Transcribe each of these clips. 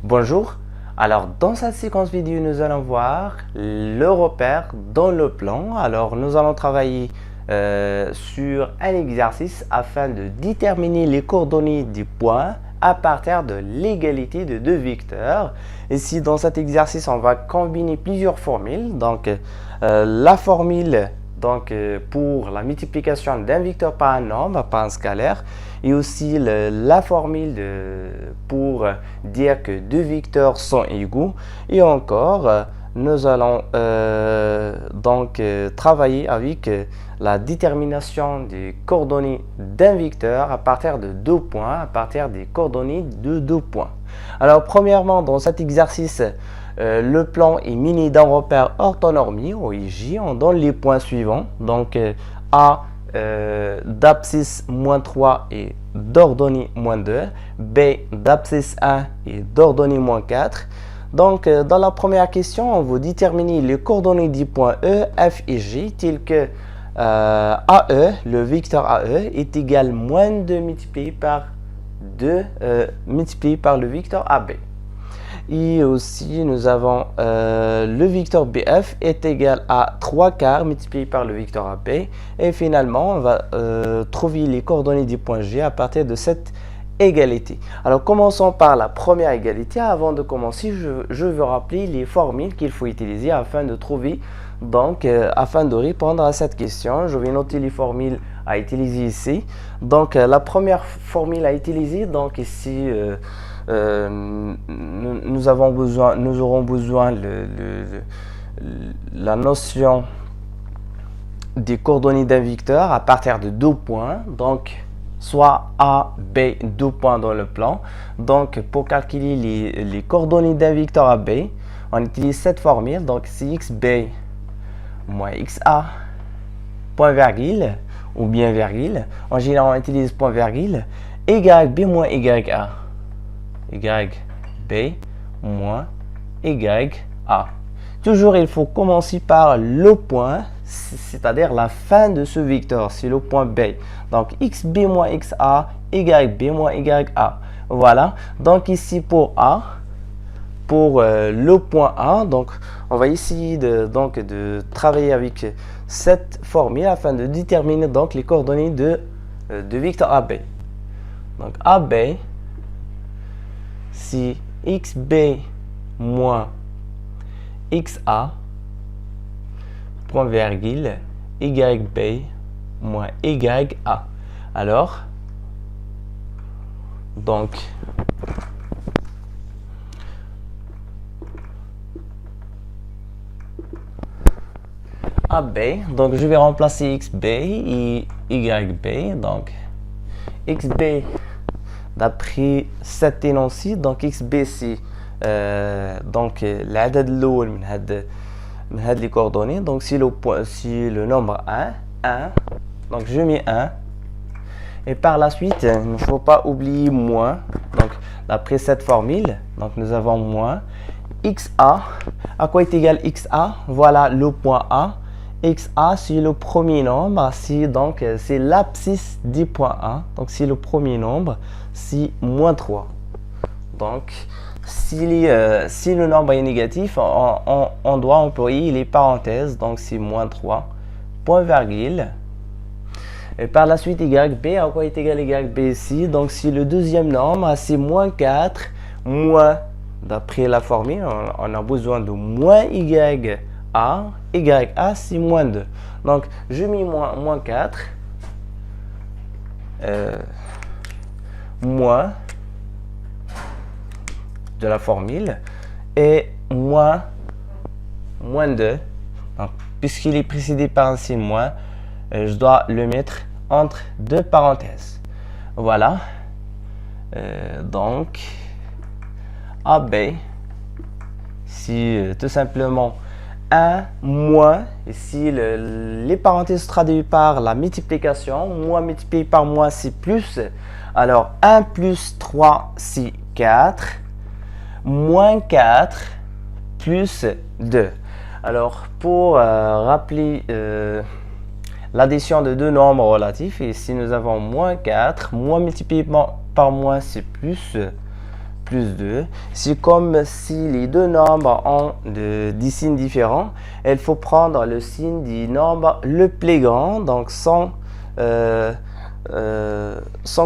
Bonjour, alors dans cette séquence vidéo nous allons voir le repère dans le plan. Alors nous allons travailler sur un exercice afin de déterminer les coordonnées des points à partir de l'égalité de deux vecteurs. Ici dans cet exercice on va combiner plusieurs formules. Donc la formule pour la multiplication d'un vecteur par un nombre, par un scalaire, et aussi la formule pour dire que deux vecteurs sont égaux. Et encore, nous allons travailler avec la détermination des coordonnées d'un vecteur à partir de deux points, à partir des coordonnées de deux points. Alors premièrement, dans cet exercice, le plan est muni d'un repère orthonormé, OIJ. On donne les points suivants. Donc A d'abscisse moins 3 et d'ordonnée moins 2. B d'abscisse 1 et d'ordonnée moins 4. Donc dans la première question, on va déterminer les coordonnées des points E, F et G tels que AE, le vecteur AE est égal à moins 2 multiplié par 2 multiplié par le vecteur AB. Et aussi, nous avons le vecteur BF est égal à 3 quarts multiplié par le vecteur AB. Et finalement, on va trouver les coordonnées du point G à partir de cette égalité. Alors, commençons par la première égalité. Avant de commencer, je veux rappeler les formules qu'il faut utiliser afin de trouver, afin de répondre à cette question. Je vais noter les formules à utiliser ici. Donc, la première formule à utiliser, donc ici, nous aurons besoin la notion des coordonnées d'un vecteur à partir de deux points, donc soit A, B, deux points dans le plan. Donc pour calculer les coordonnées d'un vecteur AB, on utilise cette formule. Donc c'est xb moins xa, point virgule ou bien virgule. En général on utilise point virgule, yb moins ya. YB moins YA. Toujours, il faut commencer par le point, c'est-à-dire la fin de ce vecteur, c'est le point B. Donc, XB moins XA, YB moins YA. Voilà. Donc, ici pour A, pour le point A, donc, on va essayer de travailler avec cette formule afin de déterminer donc les coordonnées de vecteur AB. Donc, AB, si xb moins xa, point virgule, yb moins ya. Alors, donc, AB, donc je vais remplacer xb et yb, donc xb d'après cet énoncé, donc xb c'est l'adad الاول من هاد les coordonnées, donc si le nombre 1, donc je mets 1 et par la suite il ne faut pas oublier moins. Donc d'après cette formule, donc nous avons moins xa. À quoi est égal xa? Voilà le point A. xa c'est le premier nombre, c'est l'abscisse du point A, donc c'est le premier nombre, c'est moins 3. Donc si le nombre est négatif, on doit employer les parenthèses, donc c'est moins 3, point virgule. Et par la suite yb, à quoi est égal yb ici? Donc si le deuxième nombre c'est moins 4, moins, d'après la formule, on a besoin de moins ya, c'est moins 2. Donc je mets moins 4, moins de la formule et moins 2. Puisqu'il est précédé par un signe moins, je dois le mettre entre deux parenthèses. Voilà. Donc AB, si tout simplement 1 moins, ici les parenthèses se traduisent par la multiplication, moins multiplié par moins c'est plus, alors 1 plus 3 c'est 4, moins 4 plus 2. Alors pour rappeler l'addition de deux nombres relatifs, ici nous avons moins 4, moins multiplié par moins c'est plus plus 2. C'est comme si les deux nombres ont des signes différents. Il faut prendre le signe du nombre le plus grand, donc sans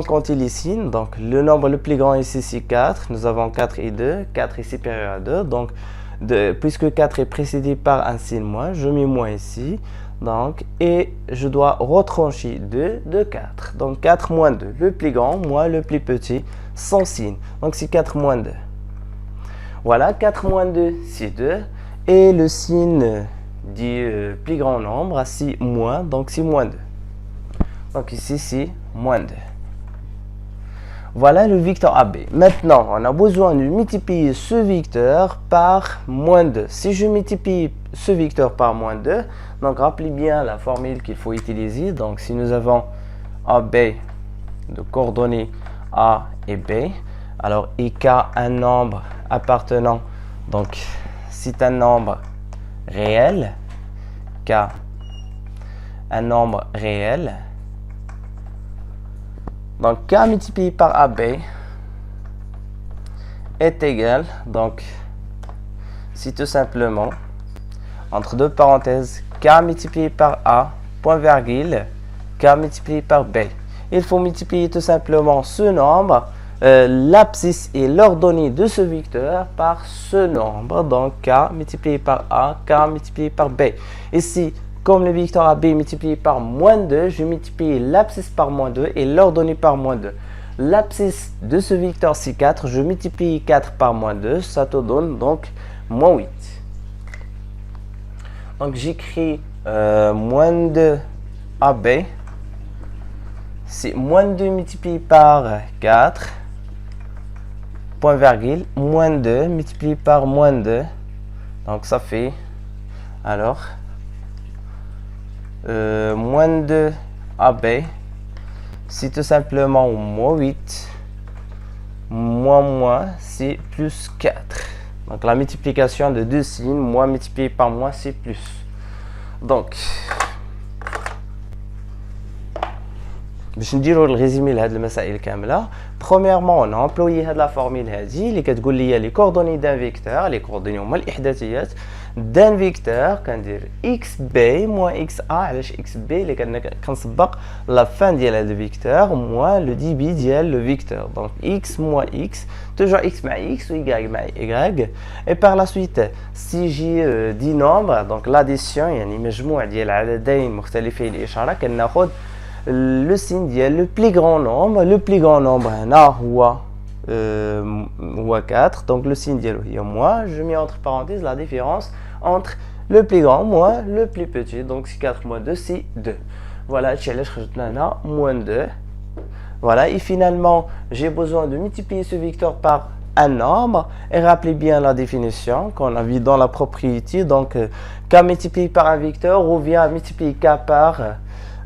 compter les signes. Donc le nombre le plus grand ici c'est 4. Nous avons 4 et 2. 4 est supérieur à 2. Donc puisque 4 est précédé par un signe moins, je mets moins ici. Donc, et je dois retrancher 2 de 4. Donc 4 moins 2, le plus grand moins le plus petit, sans signe. Donc c'est 4 moins 2. Voilà, 4 moins 2, c'est 2. Et le signe du plus grand nombre, c'est moins, donc c'est moins 2. Donc ici, c'est moins 2. Voilà le vecteur AB. Maintenant, on a besoin de multiplier ce vecteur par moins 2. Si je multiplie ce vecteur par moins 2, donc rappelez bien la formule qu'il faut utiliser. Donc si nous avons AB de coordonnées A et B, alors IK, un nombre appartenant, donc c'est un nombre réel, K, un nombre réel. Donc K multiplié par AB est égal, donc c'est tout simplement, entre deux parenthèses, K multiplié par A, point virgule, K multiplié par B. Il faut multiplier tout simplement ce nombre, l'abscisse et l'ordonnée de ce vecteur par ce nombre, donc K multiplié par A, K multiplié par B. Ici, comme le vecteur AB multiplié par moins 2, je multiplie l'abscisse par moins 2 et l'ordonnée par moins 2. L'abscisse de ce vecteur c'est 4, je multiplie 4 par moins 2, ça te donne donc moins 8. Donc j'écris moins 2 AB, c'est moins 2 multiplié par 4, point virgule, moins 2 multiplié par moins 2, donc ça fait alors moins 2 AB, c'est tout simplement moins 8, moins, c'est plus 4. Donc la multiplication de deux signes, moins multiplié par moins, c'est plus. Donc, باش نديروا الريزومي لهاد المسائل كامله. Premièrement, on a employé هاد la formule هذه اللي كتقول لي les coordonnées d'un vecteur, les coordonnées هما الاحداثيات d'un vecteur كندير xb moins xa. علاش xb اللي كنسبق la fin ديال هاد الفيكتور moins le début ديال le vecteur. Donc x moins x, toujours x مع x ou y مع y. Et par la suite, si j'ai 10 nombres, donc l'addition يعني مجموع ديال عددين مختلفين الاشاره, كناخذ le signe ديال le plus grand nombre. Le plus grand nombre هنا هو 4, donc le signe ديالو هي moins. Je mets entre parenthèses la différence entre le plus grand moins le plus petit, donc c'est 4 moins 2 c'est 2. Voilà, علاش خرجتنا هنا moins 2. Voilà, et finalement j'ai besoin de multiplier ce vecteur par un nombre, et rappelez bien la définition qu'on a vu dans la propriété. Donc k multiplié par un vecteur revient à multiplier k par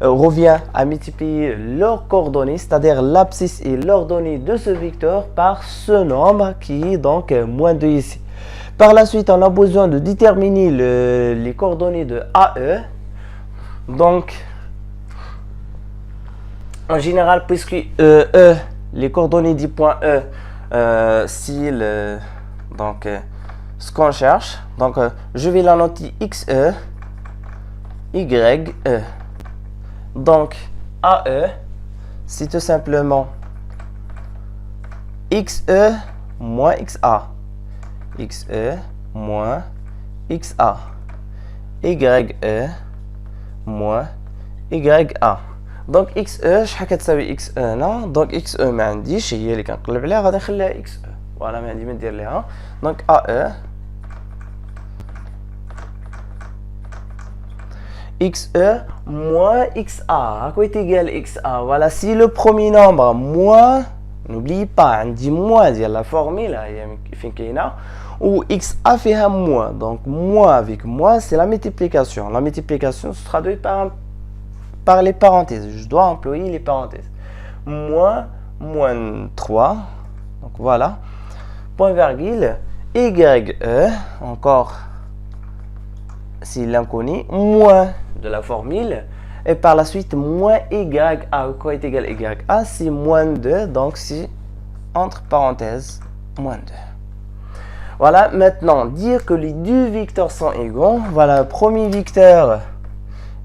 revient à multiplier leurs coordonnées, c'est-à-dire l'abscisse et l'ordonnée de ce vecteur par ce nombre qui est donc moins 2 ici. Par la suite, on a besoin de déterminer les coordonnées de AE. Donc, en général, puisque les coordonnées du point E, c'est ce qu'on cherche. Donc, je vais la noter XE, YE. Donc, AE, c'est tout simplement XE moins XA. XE moins XA. YE moins YA. Donc, XE, شحال كتساوي XE هنا. Donc, XE ما عنديش, هي اللي كنقلب عليها, غادي نخليها XE. فوالا, ما عندي ما ندير ليها. Donc, AE XE moins XA, à quoi est égal XA? Voilà, si le premier nombre moins, n'oubliez pas, on dit moins, il y a la formule, ou XA fait un moins. Donc, moins avec moins, c'est la multiplication. La multiplication se traduit par les parenthèses. Je dois employer les parenthèses. Moins 3, donc voilà, point virgule, YE, encore, c'est l'inconnu, moins de la formule, et par la suite moins YA. Quoi est égal YA? C'est moins 2, donc c'est entre parenthèses moins 2. Voilà, maintenant, dire que les deux vecteurs sont égaux. Voilà, premier vecteur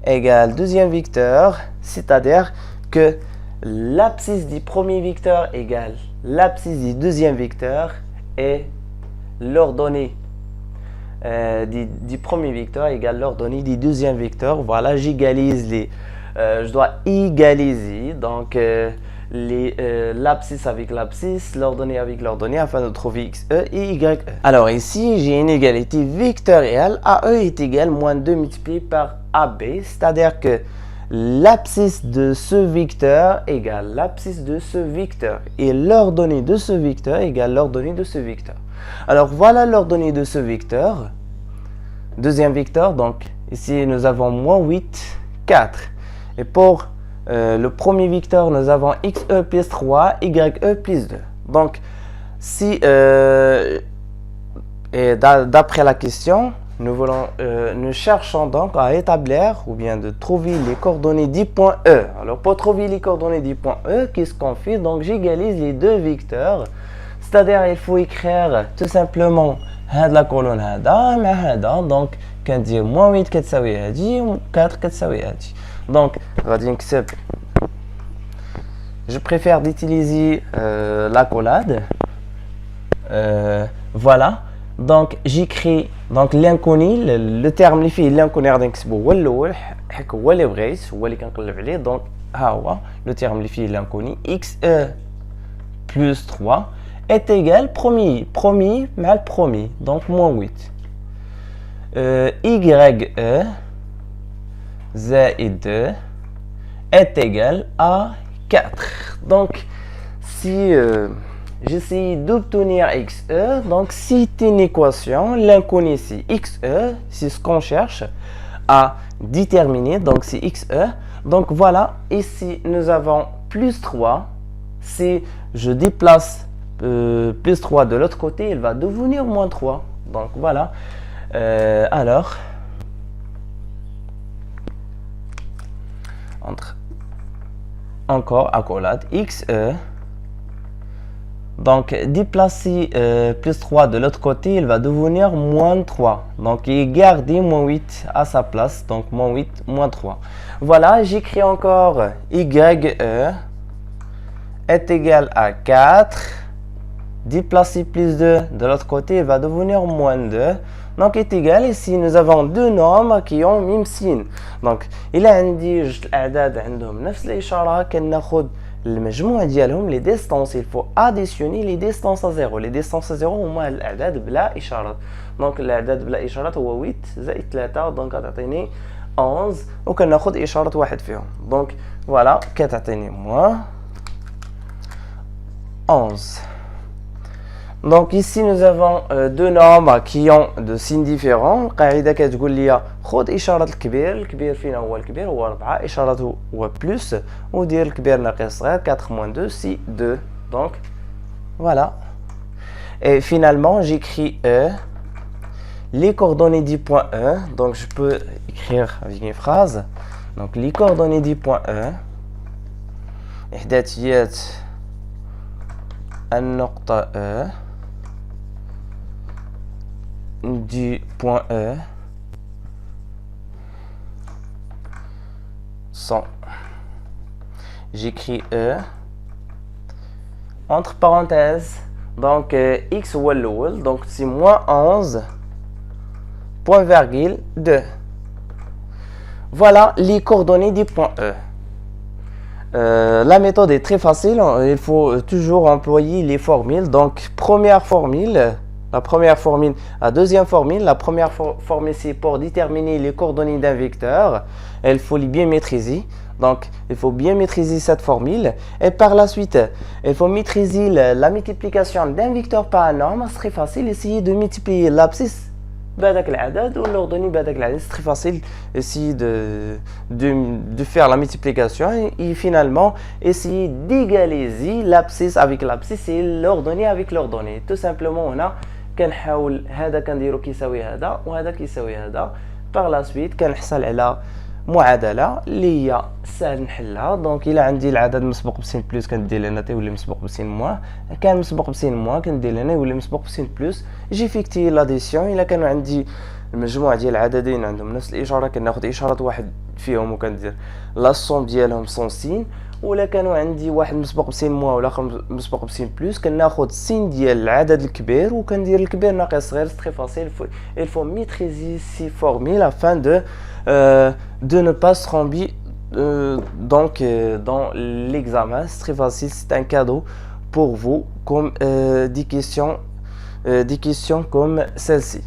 égale deuxième vecteur, c'est-à-dire que l'abscisse du premier vecteur égale l'abscisse du deuxième vecteur et l'ordonnée du premier vecteur égale l'ordonnée du deuxième vecteur. Voilà, j'égalise les... je dois égaliser donc l'abscisse avec l'abscisse, l'ordonnée avec l'ordonnée afin de trouver xe et ye. Alors ici, j'ai une égalité vectorielle. AE est égal à moins 2 multiplié par AB, c'est-à-dire que l'abscisse de ce vecteur égale l'abscisse de ce vecteur et l'ordonnée de ce vecteur égale l'ordonnée de ce vecteur. Alors voilà l'ordonnée de ce vecteur. Deuxième vecteur, donc ici nous avons moins 8, 4. Et pour le premier vecteur, nous avons xe plus 3, ye plus 2. Donc, si, et d'après la question, nous cherchons donc à établir ou bien de trouver les coordonnées du point E. Alors, pour trouver les coordonnées du point E, qu'est-ce qu'on fait? Donc, j'égalise les deux vecteurs. C'est-à-dire, il faut écrire tout simplement la colonne هذا مع هذا. Donc, كندير moins 8 كتساوي هادي و 4 كتساوي هادي. Donc, je préfère d'utiliser l'accolade. Voilà. Donc, j'écris l'inconnu, le terme اللي فيه l'inconnu غادي نكتبو هو الاول حيت هو اللي بغيت هو اللي كنقلب عليه. Donc, ها هو le terme اللي فيه l'inconnu xe plus 3 est égal premier مع le premier. Donc, moins 8. ye زائد 2 est égal à 4. Donc, si j'essaie d'obtenir xe, donc c'est une équation, l'inconnu c'est xe, c'est ce qu'on cherche à déterminer, donc c'est xe. Donc voilà, ici nous avons plus 3. Si je déplace plus 3 de l'autre côté, il va devenir moins 3. Donc voilà. Alors, encore accolade xe, donc déplacer plus 3 de l'autre côté, il va devenir moins 3. Donc il garde moins 8 à sa place, donc moins 8, moins 3. Voilà, j'écris encore ye est égal à 4. Déplacer plus 2 de l'autre côté, il va devenir moins 2. Donc est égal, ici nous avons deux nombres qui ont même signe. Donc il a عندي جوج الاعداد عندهم نفس الاشاره كناخذ المجموع ديالهم les distances. Il faut additionner les distances à 0. Les distances à 0 هما الاعداد بلا اشارات. Donc الاعداد بلا اشارات هو 8 زائد 3 دونك غتعطيني 11 وكناخذ اشاره واحد فيهم. Donc voilà كتعطيني moins 11. Donc ici nous avons deux nombres qui ont de signes différents. القاعده كتقول لي خذ اشاره الكبير فينا هو الكبير هو 4 اشارته هو بلس ودير الكبير ناقص صغير 4 moins 2 c'est 2. Donc voilà. Et finalement j'écris E, les coordonnées du point E. Donc je peux écrire avec une phrase. Donc les coordonnées du point E إحداثيات النقطة E du point E sont, j'écris E entre parenthèses, donc x ou l'eau, donc c'est moins 11 point virgule 2. Voilà les coordonnées du point E. La méthode est très facile, il faut toujours employer les formules. Donc première formule, la première formule, la deuxième formule. La première formule c'est pour déterminer les coordonnées d'un vecteur. Il faut les bien maîtriser. Donc il faut bien maîtriser cette formule. Et par la suite, il faut maîtriser la multiplication d'un vecteur par un nombre. C'est très facile. Essayez de multiplier l'abscisse بهذاك العدد والأردني بهذاك العدد. C'est très facile. Essayer de faire la multiplication et finalement essayer d'égaliser l'abscisse avec l'abscisse et l'ordonnée avec l'ordonnée. Tout simplement هنا كنحاول هذا كنديرو كيساوي هذا وهذا كيساوي هذا. Par la suite كنحصل على معادله اللي هي سهل نحلها. دونك الا عندي العدد مسبوق بسين بلس كندير هنا تيولي مسبوق بسين موان، كان مسبوق بسين موان كندير هنا يولي مسبوق بسين بلس. جيفيكتي لاديسيون الا كانوا عندي المجموع ديال العددين عندهم نفس الاشاره كناخذ اشاره واحد فيهم وكندير لا صوم ديالهم سون سين. ولا كانوا عندي واحد مسبوق بسين موان والاخر مسبوق بسين بلس كناخذ السين ديال العدد الكبير وكندير الكبير ناقص صغير. سي تري فاسيل. il faut maîtriser ces formules afin de ne pas se tromper dans l'examen. C'est très facile, c'est un cadeau pour vous comme des questions comme celle-ci.